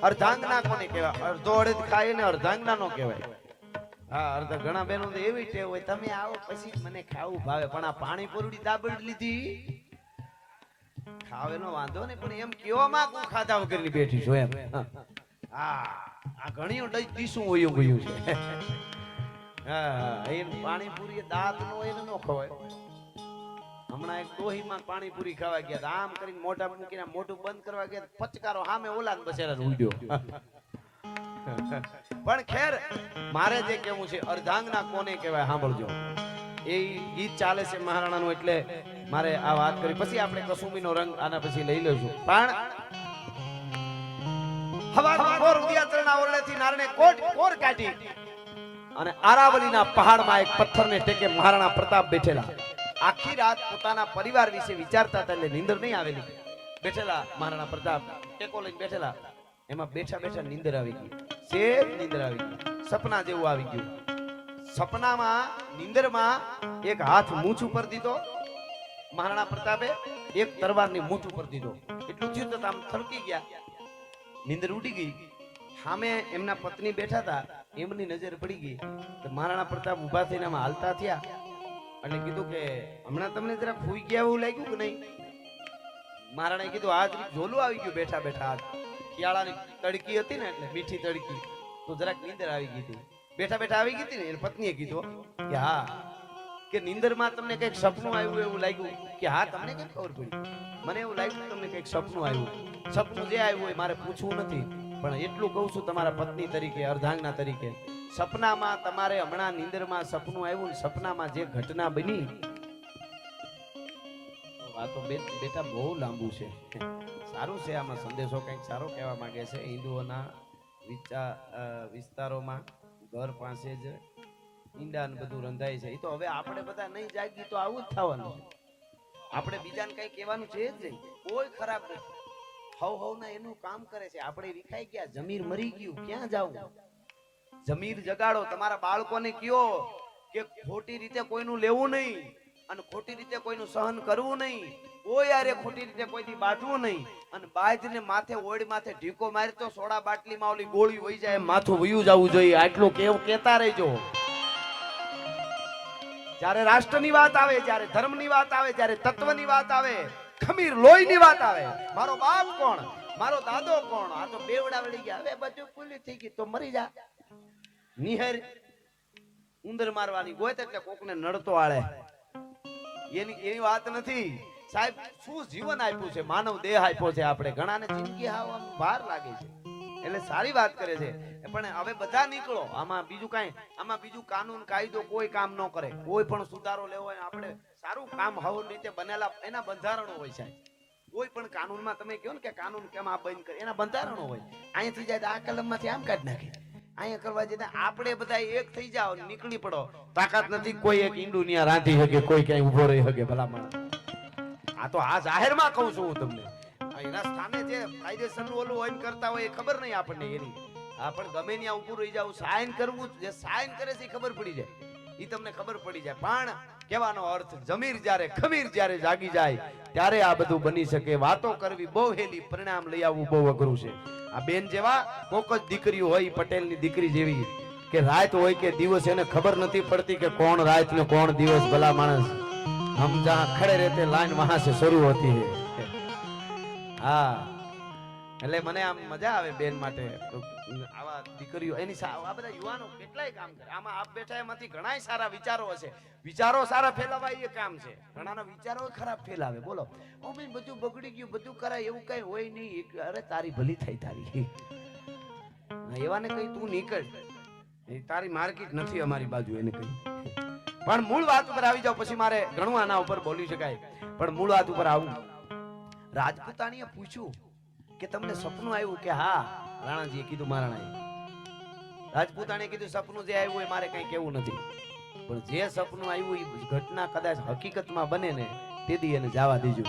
અર્ધાંગના કોને કહેવાય? અડધો અડધ ખાય ને અર્ધાંગના નો કહેવાય. હા, અર્ધ ઘણા બહેનો તો એવી ટેવ હોય, તમે આવો પછી મને ખાવું ભાવે, પણ આ પાણી પૂરડી દાબડ લીધી ખાવે નો વાંધો ને, પણ એમ કેવામાં કો ખાધા વગર ની બેઠી છો એમ. આ ઘણી ડીશું ઓયું ગયું છે. હા, એ પાણીપુરી દાંત નો એને નો ખવાય. હમણાં એક દોહીમાં પાણીપુરી ખાવા ગયા, આમ કરીને મોઢા મૂકીને મોઢું બંધ કરવા ગયા, પચકારો સામે ઓલાને બસેરા ઉડ્યો. પણ ખેર, મારે જે કેવું છે અર્ધાંગના કોને કહેવાય સાંભળજો. એ ગીત ચાલે છે મહારાણાનું, એટલે મારે આ વાત કરી. પછી આપણે કસુંબીનો રંગ આના પછી લઈ લઈશું. પણ હવારમાં કોર ઉદયાચરણના ઓરડેથી નારણે કોર કાઢી અને આરાવલીના પહાડમાં એક પથ્થરને ટેકે મહારાણા પ્રતાપ બેઠેલા. આખી રાત પોતાના પરિવાર વિશે વિચારતા હતા, એટલે નીંદર નહીં આવેલી. બેઠેલા મહારાણા પ્રતાપ ટેકો લઈને બેઠેલા, એમાં બેઠા બેઠા નીંદર આવી ગઈ. સેજ નીંદર આવી ગઈ, સપના જેવું આવી ગયું. સપનામાં નીંદરમાં એક હાથ મૂછ ઉપર દીધો મહારાણા પ્રતાપે, એક તરવારની મૂછ ઉપર દીધો. એટલું થયું તો આમ થરકી ગયા, નીંદર ઉડી ગઈ. સામે એમના પત્ની બેઠા હતા, એમની નજર પડી ગઈ તો મહારાણા પ્રતાપ ઊભા થઈને આમ હાલતા થયા. એટલે કીધું કે હમણાં તમને જરા ખોઈ ગયા એવું લાગ્યું કે નહીં? મહારાણાએ કીધું આજ ઝોલું આવી ગયું બેઠા બેઠા. આજ શિયાળાની તડકી હતી ને, એટલે મીઠી તડકી, તો જરાક નીંદર આવી ગઈ હતી. બેઠા બેઠા આવી ગઈ હતી ને, એટલે પત્નીએ કીધું કે હા, કે નીંદરમાં તમને કઈક સપનું આવ્યું એવું લાગ્યું? કે હા, તમને કઈ ખબર પડી? મને એવું લાગ્યું તમને કઈક સપનું આવ્યું. સપનું જે આવ્યું હોય મારે પૂછવું નથી, પણ એટલું કહું છું તમારા પત્ની તરીકે, અર્ધાંગના તરીકે, સપનામાં તમારે હમણાં નીંદરમાં સપનું આવ્યું, સપનામાં જે ઘટના બની, આ તો બેટા બહુ લાંબુ છે. સારું છે, આમાં સંદેશો કંઈક સારો કહેવા માંગે છે. હિન્દુઓના વિસ્તારોમાં ઘર પાસે જ ઈંડા ને બધું રંધાય છે. એ તો હવે આપણે બધા નહીં જાગી તો આવું જ થવાનું છે. આપણે બીજાને કઈ કહેવાનું છે જ નહીં. કોઈ ખરાબ નથી, હવ ના એનું કામ કરે છે. આપણે વિખાઈ ગયા, જમીર મરી ગયું, ક્યાં જાવું? જમીર જગાડો. તમારા બાળકોને કયો કે ખોટી રીતે કોઈનું લેવું નહીં અને ખોટી રીતે કોઈનું સહન કરવું નહીં. કોઈ આરે ખોટી રીતે કોઈથી બાંધવું નહીં. અને બાજને માથે ઓડ માથે ઢીકો મારી તો સોડા બાટલીમાં ઓલી ગોળી વહી જાય, માથું વયું જવું જોઈએ. આટલું કેવું કહેતા રહેજો. જ્યારે રાષ્ટ્રની વાત આવે, જ્યારે ધર્મની વાત આવે, જ્યારે તત્વની વાત આવે, ખમીર લોહીની વાત આવે, મારો બાપ કોણ, મારો દાદો કોણ, આ તો બેવડા વળી ગયા, હવે બધું પૂરી થઈ ગઈ તો મરી જા. નિહર ઉંદર મારવાની ગોત એટલે કોકને નડતો આળે, એની વાત નથી સાહેબ. શું જીવન આપ્યું છે, માનવ દેહ આપ્યો છે આપણે. ઘણાને જિંદગી આમ ભાર લાગે છે, એટલે સારી વાત કરે છે. પણ હવે બધા નીકળો આમાં. બીજું કાંઈ આમાં બીજું કાનૂન કાયદો કોઈ કામ ન કરે. કોઈ પણ સુધારો લેવો હોય, આપણે સારું કામ હવ રીતે બનેલા એના બંધારણો હોય સાહેબ. કોઈ પણ કાનૂનમાં તમે કહો ને કે કાનૂન કેમ આ બંધ કરે, એના બંધારણો હોય. અહીંયાથી જાય તો આ કલમમાંથી આમ કાઢી નાખે, અહીંયા કરવા જતા આપણે બધા એક થઈ જાઓ, નીકળી પડો. તાકાત નથી કોઈ એક ઈંડુનિયા રાંધી શકે, કોઈ ક્યાંય ઉભો રહી શકે ભલા માણસ. આ તો આ જાહેરમાં કહું છું હું તમને. એના સ્થાને જે કાયદેસરનું ઓલું હોય કરતા હોય એ ખબર નહીં આપણને એની. આ પણ ગમે ત્યાં ઉભું રહી જાવ, સાઇન કરવું, જે સાઇન કરે છે એ ખબર પડી જાય, એ તમને ખબર પડી જાય. પણ કહેવાનો અર્થ જમીર જ્યારે ખમીર જ્યારે જાગી જાય ત્યારે આ બધું બની શકે. વાતો કરવી બહુ હેલી, પરિણામ લઈ આવવું બહુ અઘરું છે. આ બેન જેવા કોક જ દીકરી હોય, પટેલની દીકરી જેવી, કે રાત હોય કે દિવસ એને ખબર નથી પડતી કે કોણ રાત ને કોણ દિવસ. ભલા માણસ હમ જહાં ખડે રહેતે લાઈન વહાં સે શરૂ હોતી હૈ. હા, એટલે મને આમ મજા આવે બેન માટે. આવા દીકરીઓ એની આ બધા યુવાનો કેટલાય કામ કરે. આમાં આપ બેઠા એમાંથી ઘણાય સારા વિચારો હશે. વિચારો સારા ફેલાવા એ કામ છે. ઘણાના વિચારો ખરાબ ફેલાવે. બોલો ઓ ભાઈ બધું બગડી ગયું, બધું કરાય, એવું કઈ હોય નહીં. અરે તારી ભલી થઈ તારી, એવાને કઈ તું નીકળ, તારી માર્કેટ નથી અમારી બાજુ, એને કઈ. પણ મૂળ વાત ઉપર આવી જાવ, પછી મારે ઘણું આના ઉપર બોલી શકાય. પણ મૂળ વાત ઉપર આવું. રાજપૂતાણીએ પૂછ્યું કે તમને સપનું આવ્યું? કે હા, રાણાજીએ કીધું. મહારાણાએ રાજપૂતાણીએ કીધું સપનું જે આવ્યું એ મારે કઈ કેવું નથી, પણ જે સપનું આવ્યું એ ઘટના કદાચ હકીકતમાં બને ને તેથી એને જવા દેજો.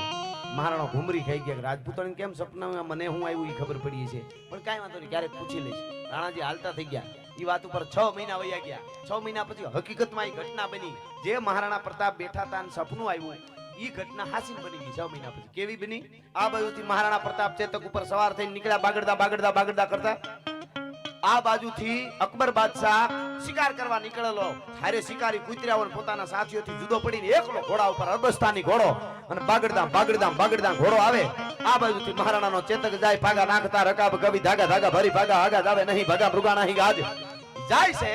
મહારાણો ઘુમરી ખાઈ ગયા. રાજપૂતાણી કેમ સપનામાં મને હું આવ્યું એ ખબર પડી છે, પણ કાંઈ વાંધો નહીં, ક્યારેક પૂછી લઈશ. રાણાજી હાલતા થઈ ગયા. એ વાત ઉપર 6 મહિના વયા ગયા. 6 મહિના પછી હકીકતમાં એ ઘટના બની. જે મહારાણા પ્રતાપ બેઠા હતા અને સપનું આવ્યું, એ ઈ ઘટના હાસીન બની ગઈ 6 મહિના પછી. કેવી બની? આ બાજુથી મહારાણા પ્રતાપ ચેતક ઉપર સવાર થઈને નીકળ્યા બાગડતા કરતા. આ બાજુથી અકબર બાદશાહ શિકાર કરવા નીકળેલો. હારે શિકારી કુતરાઓ પોતાના સાથીઓથી જુદો પડીને એકલો ઘોડા ઉપર અરબસ્તાની ઘોડો અને બાગડતા ઘોડો આવે. આ બાજુથી મહારાણાનો ચેતક જાય ભાગા નાખતા રકાબ કવિ ધાગા ભરી ભાગા આગા જાવે નહીં ભાગા મૃગા નહીં ગાજ જાય છે.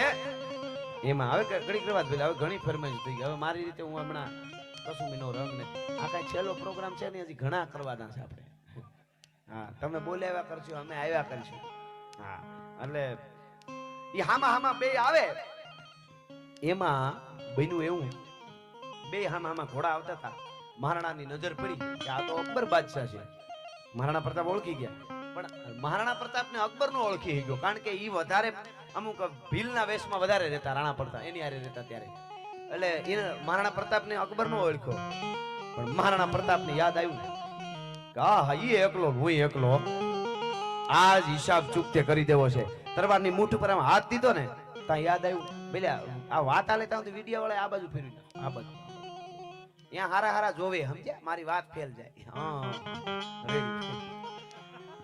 એમાં હવે ઘણી વાત હવે ઘણી ફરમાઈશ થઈ ગઈ. હવે મારી રીતે હું હમણાં કસુમીનો રંગ ને આ કઈ છેલ્લો પ્રોગ્રામ છે ને, હજી ઘણા કરવાના છે આપણે. હા, તમે બોલ્યા કરશો, અમે આવ્યા કરશું. હા, એટલે ઈ હામા બે આવે. એમાં બન્યું એવું, બે હામા ઘોડા આવતા હતા. મહારાણાની નજર પડી કે આ તો અકબર બાદશાહ છે. મહારાણા પ્રતાપ ઓળખી ગયા, પણ મહારાણા પ્રતાપ ને અકબર નો ઓળખી ગયો, કારણ કે ઈ વધારે અમુક ભીલના વેશમાં વધારે રહેતા. રાણા પ્રતાપ એની હારે રહેતા ત્યારે, એટલે એને મહારાણા પ્રતાપ ને અકબર નો ઓળખ્યો. પણ મહારાણા પ્રતાપ ને યાદ આવ્યું કે હા ઈ એકલો હું એકલો, આજ હિસાબ ચૂકતે કરી દેવો છે. તરવારની મૂઠ પર આમ હાથ દીધો ને ત્યાં યાદ આવ્યું, બેલા આ વાત આલે ત્યાં વિડિયો વાળા આ બાજુ ફેરવી દો, આ બાજુ ત્યાં હારા જોવે, સમજ્યા? મારી વાત ફેલ જાય. હા,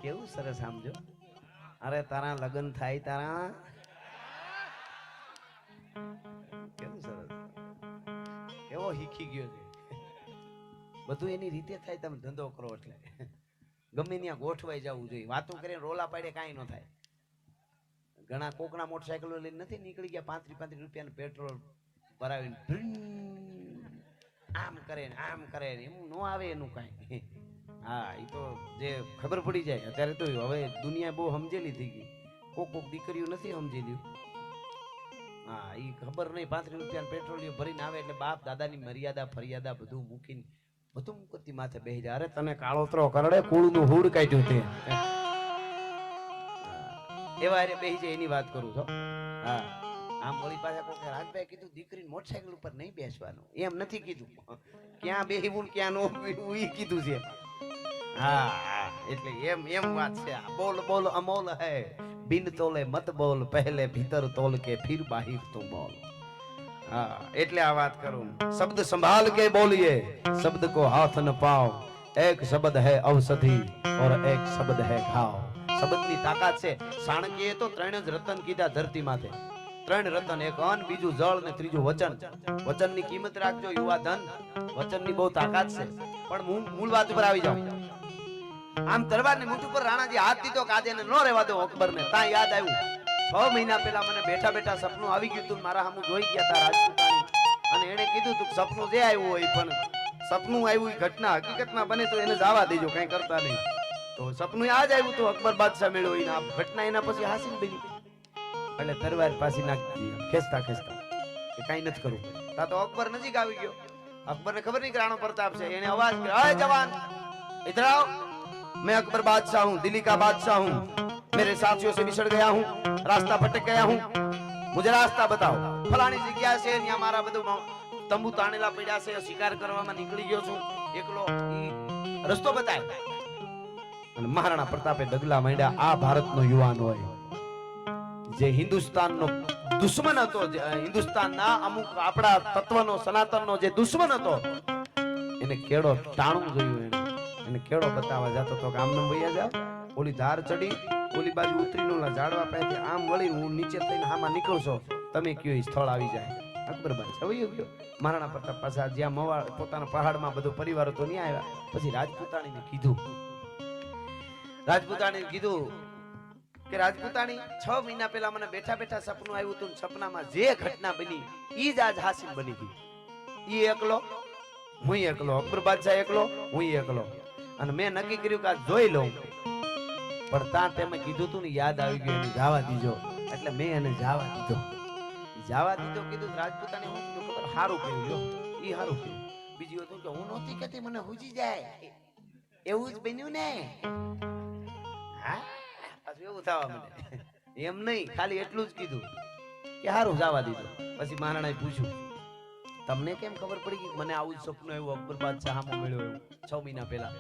કેવું સરસ સમજો. અરે તારા લગ્ન થાય તારા, કેવું સરસ, કેવો શીખી ગયો છે. બધું એની રીતે થાય. તમે ધંધો કરો એટલે ગમે ત્યાં ગોઠવાઈ જવું જોઈએ. વાતો કરીને રોલા પાડે કાંઈ ન થાય. ઘણા કોકના મોટરસાયકલો લઈને નથી નીકળી ગયા 35 રૂપિયાનું પેટ્રોલ ભરાવીને આમ કરે ને એમ ન આવે એનું કાંઈ. હા, એ તો જે ખબર પડી જાય. અત્યારે તો હવે દુનિયા બહુ સમજેલી થઈ ગઈ. કોક દીકરીઓ નથી સમજેલી. હા, એ ખબર નહીં 35 રૂપિયાનું પેટ્રોલ ભરીને આવે એટલે બાપ દાદાની મર્યાદા ફરિયાદા બધું મૂકીને બધું મુકતી માથે બેસી જાય. અરે તને કાળોતરો કરડે કુળનું હુડ કાઢ્યું તે એવા અરે બેસી જાય એની વાત કરું છો. હા, આમ વળી પાછા કોઈ રાજભાઈ કીધું દીકરીને મોટરસાયકલ ઉપર નહીં બેસવાનું, એમ નથી કીધું. ક્યાં બેહીવું ક્યાં નો બેહીવું ઈ કીધું છે. હા, એટલે એમ વાત છે. બોલ અમોલ હે, બિન તોલે મત બોલ, પહેલે ભીતર તોલ કે ફિર બાહિર તું બોલ. હા, એટલે આ વાત કરું. શબ્દ સંભાળ કે બોલીએ, શબ્દ કો હાથ ન પાઓ. એક શબ્દ હે ઔષધિ और એક શબ્દ હે ઘાવ. શબ્દની તાકાત છે. સાણકીએ તો 3 જ રતન કીધા ધરતી માથે. 3 રતન, એક અન્ન, બીજું જળ ને ત્રીજું વચન. વચનની કિંમત રાખજો યુવા ધન, વચનની બહુ તાકાત છે. પણ હું મૂળ વાત ઉપર આવી જાઉં. આમ તલવારની મૂઠ ઉપર રાણાજી હાથ દીધો કે આજે ન રહેવા દો અકબરને. ત્યાં યાદ આવ્યું 6 મહિના પહેલા મને બેઠા સપનું આવી ગયું તું. મારા સામું જોઈ ગયા તા રાજપૂતાણી, અને એને કીધું તું સપનું જે આવ્યું હોય, પણ સપનું આવ્યું એ ઘટના હકીકતમાં બને તો એને જવા દેજો, કઈ કરતા નહીં. તો સપનું આ જ આવ્યું તું અકબર બાદશાહ મેળ્યો, એના ઘટના એના પછી હાસિલ બની. એટલે તરવાર પાછી નાખી ખેંચતા કે કઈ નથી કરવું. તા તો અકબર નજીક આવી ગયો. અકબરને ખબર નહીં કે રાણો પ્રતાપ છે. એને અવાજ કર્યો, અરે જવાન इधर आओ, मैं अकबर बादशाह हूँ, दिल्ली का बादशाह हूँ. मेरे साथियों से बिछड़ गया हूँ, रास्ता भटक गया हूँ, मुझे रास्ता बताओ. फलानी जग्या से यहाँ मारा બધું તંબુ તાણેલા પડ્યા છે, શિકાર કરવામાં નીકળી ગયો છું એકલો, રસ્તો બતાય. અને મહારાણા પ્રતાપે ડગલા માંડ્યા. આ ભારતનો યુવાન હોય જે હિન્દુસ્તાનનો દુશ્મન હતો, હિન્દુસ્તાનના અમુક આપણા તત્વનો સનાતનનો જે દુશ્મન હતો, એને કેળો ટાણું જોયું. એને કેળો બતાવવા જતો તો આમને વૈયા જાવ, ઓલી ધાર ચડી ઓલી બાજુ ઉતરીને ઓલા ઝાડવા પાસેથી આમ વળી હું નીચે થઈને આમાં નીકળશો, તમે કયો એ સ્થળ આવી જાય. અકબર બાદશાહ વયો ગયો. મહારાણા પ્રતાપ પાછા જ્યાં મવાળ પોતાના પહાડમાં બધો પરિવાર હતો નહીં આવ્યા. પછી રાજપૂતાણીને કીધું કે રાજપૂતાણી 6 મહિના પહેલા મને બેઠા સપનું આવ્યું હતું. સપનામાં જે ઘટના બની ઈ જ આજ હાસિલ બની ગઈ. ઈ એકલો, હું એકલો, અકબર બાદશાહ એકલો, હું એકલો. અને મેં નક્કી કર્યું કે આ જોઈ લઉં. પણ ત્યાં તેમે કીધું તું ને યાદ આવી ગયું, એને જવા દીજો. એટલે મેં એને જવા દીધો. કીધું રાજપૂતાને હું કીધું ખબર, સારું કહ્યું લ્યો, ઈ સારું કહ્યું. બીજું હતું કે હું નહોતી કહેતી મને હુજી જાય, એવું જ બન્યું ને. હા, પાછું એવું થવા મને એમ નહીં, ખાલી એટલું જ કીધું કે સારું જવા દીધું. પછી મહારાણાએ પૂછ્યું તમને કેમ ખબર પડી કે મને આવું જ સપનું આવ્યું, અકબર બાદશાહ સામો મળ્યો એવું 6 મહિના પહેલા?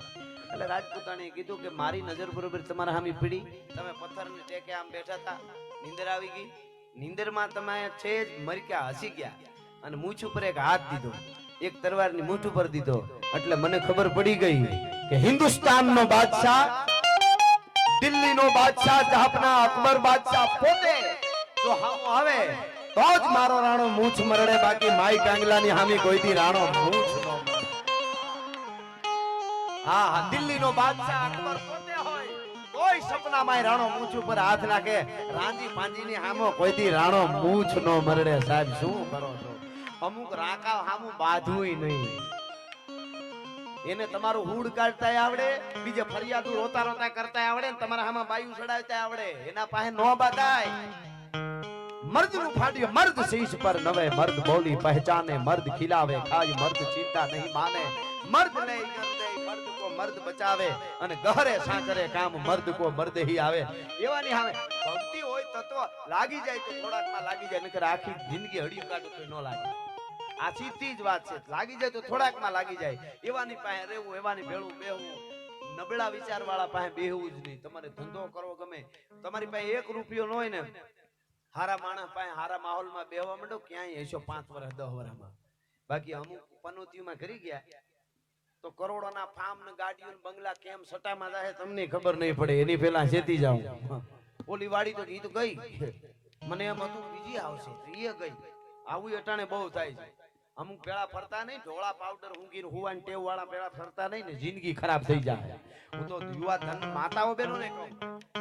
એટલે રાજપૂતાણીએ કીધું કે મારી નજર બરોબર તમારા સામે પડી, તમે પથ્થરની ટેકે આમ બેઠા હતા, નીંદર આવી ગઈ, નીંદરમાં તમે છે જ મરક્યા, હસી ગયા, અને મૂછ ઉપર એક હાથ દીધો, એક તરવારની મૂઠ ઉપર દીધો, એટલે મને ખબર પડી ગઈ કે હિન્દુસ્તાનનો બાદશાહ, દિલ્હીનો બાદશાહ, જહાપના અકબર બાદશાહ પોતે જો હામો આવે તો જ મારો રાણો મૂછ મરડે, બાકી માઈ કાંગલાની હામી કોઈથી રાણો મૂછ ન મરડે. હા, દિલ્હીનો બાદશાહ અકબર પોતે હોય કોઈ સપનામાં રાણો મૂછ ઉપર હાથ નાખે, રાંજી પાંજીની હામો કોઈથી રાણો મૂછ ન મરડે. સાહેબ શું કરો છો? અમુક રાકા હામું બાંધવું નહીં. એને તમારું હુડ કાઢતા આવડે, બીજે ફરિયાદો રોતા રોતા કરતા આવડે, તમારા હામાં બાયુ ચડાવતા આવડે, એના પાસે નો બાધાય. मर्द नु फाड़ियो मर्द शीश पर नवे, मर्द बोली पहचाने, मर्द खिलावे खाए, मर्द चिंता नहीं माने, मर्द नहीं करते, मर्द को मर्द बचावे, અને ગહરે સાંકરે કામ મર્દ કો મર્દ ही આવે. એવાની સામે ભક્તિ હોય તત્વ લાગી જાય તો થોડાકમાં લાગી જાય, નકર આખી જિંદગી હડિયું કાઢો તો ન લાગે. આ સીધી જ વાત છે. લાગી જાય તો થોડાકમાં લાગી જાય. એવાની પાસે રહેવું, એવાની ભેળું બેહવું, નબળા વિચાર વાળા પાસે બેહવું જ નહીં. તમારે ધંધો કરવો ગમે, તમારી પાસે 1 રૂપિયો ન હોય ને, હારા માણસ પાસે હારા માહોલમાં બેહવા માંડો, ક્યાંય હશો 5 વર્ષ 10 વર્ષમાં. બાકી અમુક પનોતીમાં કરી ગયા તો કરોડોના ફાર્મ ને ગાડીઓ ને બંગલા કેમ સટામાં જાય તમને ખબર નહીં પડે. એની પેલા શેતી જાઉં. ઓલી વાડી તો ગઈ મને એમ હતું બીજી આવશે, એ ગઈ. આવું અટાણે બહુ થાય છે. અમુક પેલા ફરતા નહીં, ઢોળા પાવડર ઊંઘી હુવાન ટેવ વાળા પેલા ફરતા નહીં ને, જિંદગી ખરાબ થઈ જાય. હું તો યુવા ધન માતાઓ બેનો ને કહું,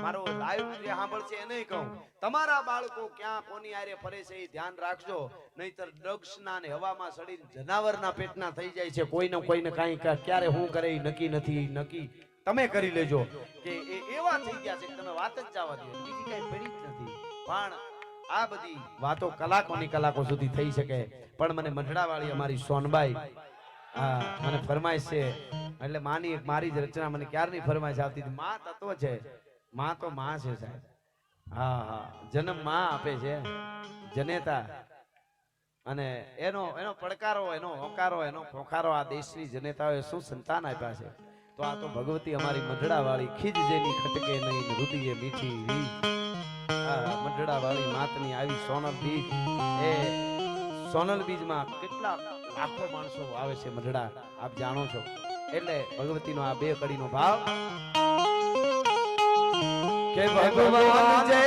મારો લાઈવ જે સાંભળશે એને કહું, તમારા બાળકો ક્યાં કોની આરે ફરે છે એ ધ્યાન રાખજો, નહીતર ડ્રગ્સના ને હવામાં સડીને જનાવરના પેટના થઈ જાય છે. કોઈને કાંઈ ક્યારે શું કરે એ નક્કી નથી. નક્કી તમે કરી લેજો કે એ એવા થઈ ગયા છે કે તમે વાત જ જવા દો, બીજી કઈ પડી જ નથી. પણ આ બધી વાતો કલાકો સુધી થઈ શકે. પણ મને મંડળાવાળી અમારી સોનબાઈ મને ફરમાઈશ છે, એટલે મારી જ રચના મને ક્યારની ફરમાઈશ આવતી હતી. માં તત્વ છે, માં તો માં છે સાહેબ. હા, જન્મ માં આપે છે, જનેતા. અને એનો પડકારો, એનો હોકારો, એનો ખોખારો આ દેશની જનેતાઓએ શું સંતાન આપ્યા છે. તો આ તો ભગવતી અમારી મંડળાવાળી, ખીજ જેની ખટકે નહીં, રુદિયે મીઠી રીજ. મંડળા વાળી માતની આવી સોનલ બીજ, એ સોનલ બીજમાં કેટલા લાખો માણસો આવે છે મંડળા, આપ જાણો છો. એટલે ભગવતીનો આ 2 કડીનો ભાવ કે ભગવાન જય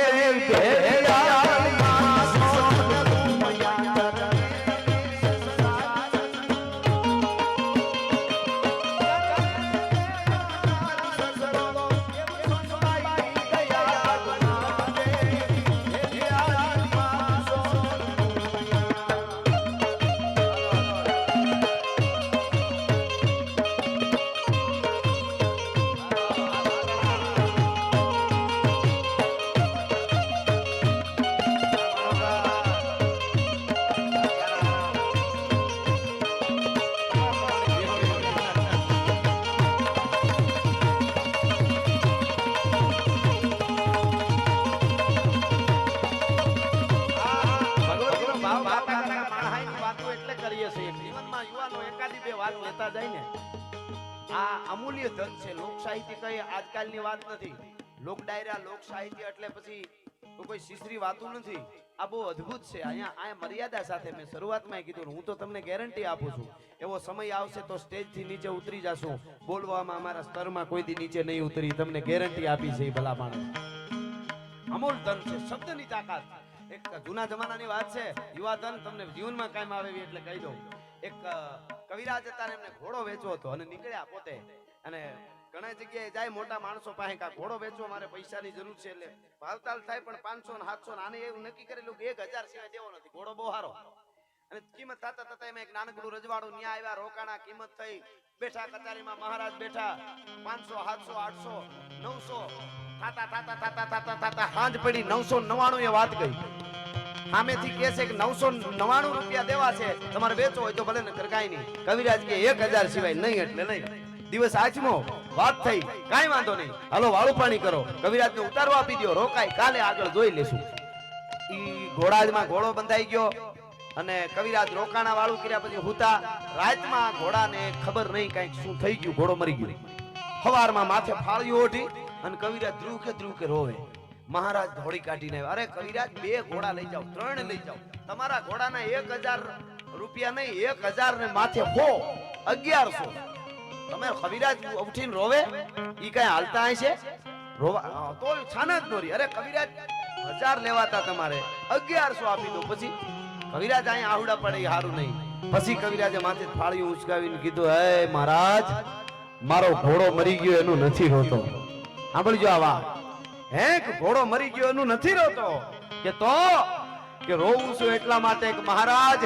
અમૂલ્ય ધન છે. લોક સાહિત્ય કઈ આજકાલની વાત નથી. લોક ડાયરા, લોક સાહિત્ય એટલે પછી કોઈ શીશરી વાતું નથી. આ બહુ અદ્ભુત છે. અહીંયા મર્યાદા સાથે મેં શરૂઆતમાં કીધું, હું તો તમને ગેરંટી આપું છું, એવો સમય આવશે તો સ્ટેજ થી નીચે ઉતરી જશું. બોલવામાં અમારા સ્તરમાં કોઈ દી નીચે નહીં ઉતરી, તમને ગેરંટી આપી છે. ભલા માણસ અમૂલ ધન છે, શબ્દની તાકાત. એક જૂના જમાનાની વાત છે, યુવા ધન તમને જીવનમાં કાયમ આવે એટલે કહી દઉં. એક કવિરાજ હતા, એમને ઘોડો વેચવો હતો અને નીકળ્યા પોતે. અને ઘણા જગ્યાએ જાય મોટા માણસો પાસે, કા ઘોડો વેચવો, મારે પૈસાની જરૂર છે. એટલે ભાવતાલ થાય પણ 500 ને 700 આને એવું નક્કી કરેલું કે 1000 સિવાય દેવો નથી. ઘોડો બહુ સારો. અને કિંમત થતા એમાં એક નાનકડું રજવાડું ન્યા આવ્યા, રોકાણા, કિંમત થઈ, બેઠા કચારીમાં મહારાજ બેઠા. 500 700 800 900 થતા હાંજ પડી 999 એ વાત ગઈ. સામેથી કહે છે કે 999 રૂપિયા દેવા છે, તમારે વેચો હોય તો ભલે, ને કાંઈ નહીં. કવિરાજ કે 1000 સિવાય નહીં, એટલે નહીં. દિવસ 8મો વાત થઈ, કાંઈ વાંધો નહીં, હાલો વાળું પાણી કરો, કવિરાજને ઉતારો આપી દો, રોકાય, કાલે આગળ જોઈ લેશું. ઈ ઘોડામાં ઘોડો બંધાઈ ગયો અને કવિરાજ રોકાણા વાળું કર્યા પછી હુતા. રાતમાં ઘોડાને ખબર નહીં કાંઈક શું થઈ ગયું, ઘોડો મરી ગયો. સવારમાં માથે ફાળ્યું ઓઢી અને કવિરાજ ધ્રુવ કે રોવે. મહારાજ ધોળી કાઢીને, અરે કવિરાજ 2 ઘોડા લઈ જાઓ, 3 લઈ જાઓ, તમારા ઘોડાના 1000 રૂપિયા નહીં, 1000 ને માથે 1100 તમે કવિરાજ ઉઠીને રોવે ઈ કઈ હાલતા હશે રોવા તો છાના જ નોરી. અરે કવિરાજ 1000 લેવાતા તમારે 1100 આપી દો. પછી કવિરાજ અહીંયા આહુડા પડે ઈ હારું નહીં. પછી કવિરાજે માથે ફાળીઓ ઉચકાવીને કીધું, હે મહારાજ મારો ઘોડો મરી ગયો એનું નથી રોતો. સાંભળજો આવા હે ઘોડો મરી ગયો એનું નથી રોતો કે તો કે રોવું છું એટલા માટે કે મહારાજ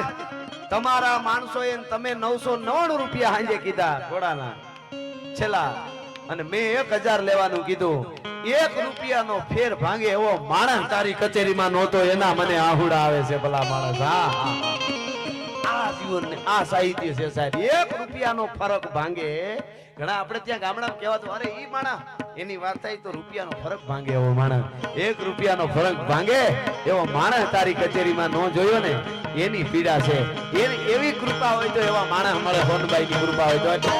તમારા માણસોએ તમે 999 રૂપિયા હાંજે કીધા ઘોડાના છેલ્લા, અને મેં 1000 લેવાનું કીધું. 1 રૂપિયાનો ફેર ભાંગે એવો માણસ તારી કચેરીમાં નહોતો. એના મને આહુડા આવે છે ભલા માણસ. હા આ જીવન ને આ સાહિત્ય છે સાહેબ. 1 રૂપિયાનો ફરક ભાંગે. ઘણા આપણે ત્યાં ગામડામાં કહેવાતું, અરે ઈ માણસ એની વાત થાય તો રૂપિયાનો ફરક ભાંગે એવો માણસ. 1 રૂપિયાનો ફરક ભાંગે એવો માણસ તારી કચેરીમાં ન જોયો ને એની પીડા છે. એની એવી કૃપા હોય તો એવા માણસ મળે. હોનબાઈ ની કૃપા હોય તો.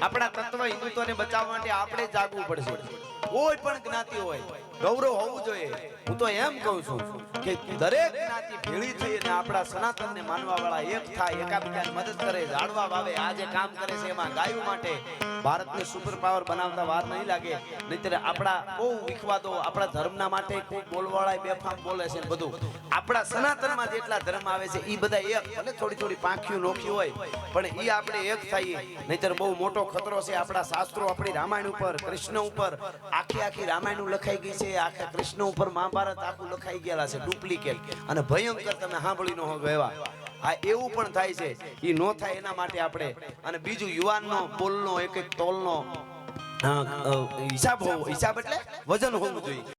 આપણા તત્વ હિન્દુત્વને બચાવવા માટે આપણે જાગવું પડશે. કોઈ પણ જ્ઞાતિ હોય ગૌરવ હોવું જોઈએ. હું તો એમ કહું છું કે દરેક જ્ઞાતિ ભેળી થઈ અને આપણા સનાતનને માનવા વાળા એક થાય, એકાબીજાને મદદ કરે, ઝાડવા વાવે. આ જે કામ કરે છે એમાં ગાયો માટે ભારતને સુપર પાવર બનાવતા વાર નહીં લાગે. નહીંતર આપણા બહુ વિખવાદો આપણા ધર્મના માટે ખૂબ બોલવાળા બેફામ બોલે છે બધું. આપણા સનાતનમાં જેટલા ધર્મ આવે છે એ બધા એક, ભલે થોડી થોડી પાંખીઓ નોખી હોય પણ એ આપણે એક થઈએ. નહીંતર બહુ મોટો ખતરો છે. આપણા શાસ્ત્રો આપણી રામાયણ ઉપર, કૃષ્ણ ઉપર આખી રામાયણ લખાઈ ગઈ છે. આખા કૃષ્ણ ઉપર મહાભારત આખું લખાઈ ગયેલા છે ડુપ્લિકેટ અને ભયંકર. તમે સાંભળી ન હોય એવા. આ એવું પણ થાય છે. એ નો થાય એના માટે આપણે, અને બીજું યુવાનનો બોલનો એક એક તોલનો હિસાબ એટલે વજન હોવું જોઈએ.